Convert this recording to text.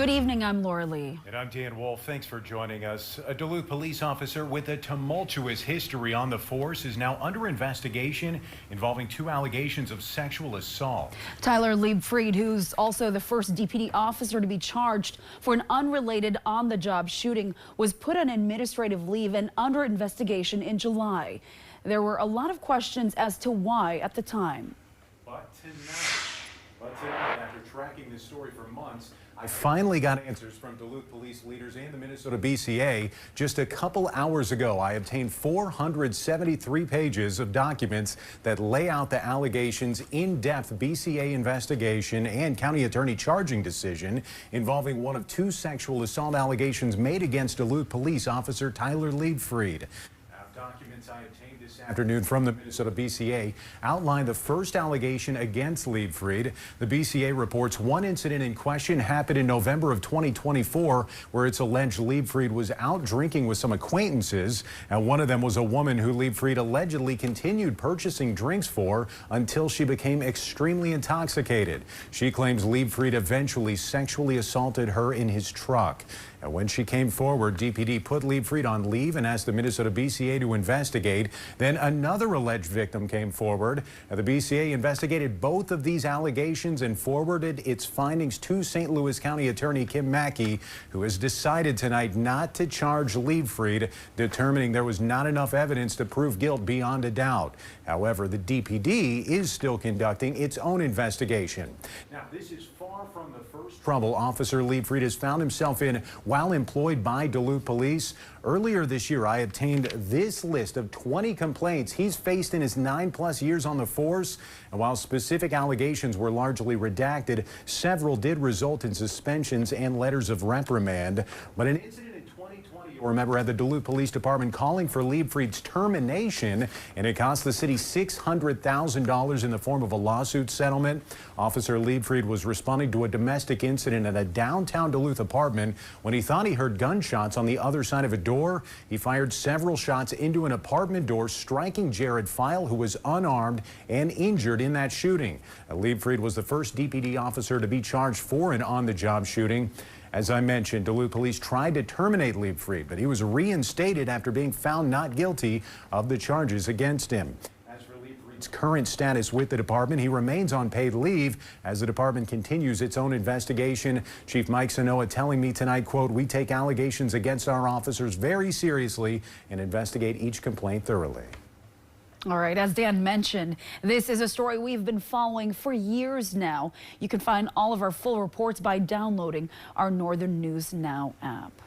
Good evening, I'm Laura Lee. And I'm Dan Wolf. Thanks for joining us. A Duluth police officer with a tumultuous history on the force is now under investigation involving 2 allegations of sexual assault. Tyler Leibfried, who's also the first DPD officer to be charged for an unrelated on-the-job shooting, was put on administrative leave and under investigation in July. There were a lot of questions as to why at the time. But tonight, after tracking this story for months, I finally got answers from Duluth police leaders and the Minnesota BCA. Just a couple hours ago, I obtained 473 pages of documents that lay out the allegations, in-depth BCA investigation and county attorney charging decision involving one of 2 sexual assault allegations made against Duluth police officer Tyler Leibfried. Documents I obtained this afternoon from the Minnesota BCA outline the first allegation against Leibfried. The BCA reports one incident in question happened in November of 2024, where it's alleged Leibfried was out drinking with some acquaintances, and one of them was a woman who Leibfried allegedly continued purchasing drinks for until she became extremely intoxicated. She claims Leibfried eventually sexually assaulted her in his truck. And when she came forward, DPD put Leibfried on leave and asked the Minnesota BCA to investigate. Then another alleged victim came forward. Now, the BCA investigated both of these allegations and forwarded its findings to St. Louis County Attorney Kim Mackey, who has decided tonight not to charge Leibfried, determining there was not enough evidence to prove guilt beyond a doubt. However, the DPD is still conducting its own investigation. Now, this is far from the first trouble Officer Leibfried has found himself in while employed by Duluth Police. Earlier this year, I obtained this list of 20 complaints he's faced in his 9+ years on the force. And while specific allegations were largely redacted, several did result in suspensions and letters of reprimand. But an incident in 2020, you'll remember, had the Duluth Police Department calling for Leibfried's termination, and it cost the city $600,000 in the form of a lawsuit settlement. Officer Leibfried was responding to a domestic incident at a downtown Duluth apartment when he thought he heard gunshots on the other side of a door. He fired several shots into an apartment door, striking Jared File, who was unarmed and injured in that shooting. Leibfried was the first DPD officer to be charged for an on-the-job shooting. As I mentioned, Duluth police tried to terminate Leibfried, but he was reinstated after being found not guilty of the charges against him. As for Leibfried's current status with the department, he remains on paid leave as the department continues its own investigation. Chief Mike Sanoa telling me tonight, quote, "We take allegations against our officers very seriously and investigate each complaint thoroughly." All right, as Dan mentioned, this is a story we've been following for years now. You can find all of our full reports by downloading our Northern News Now app.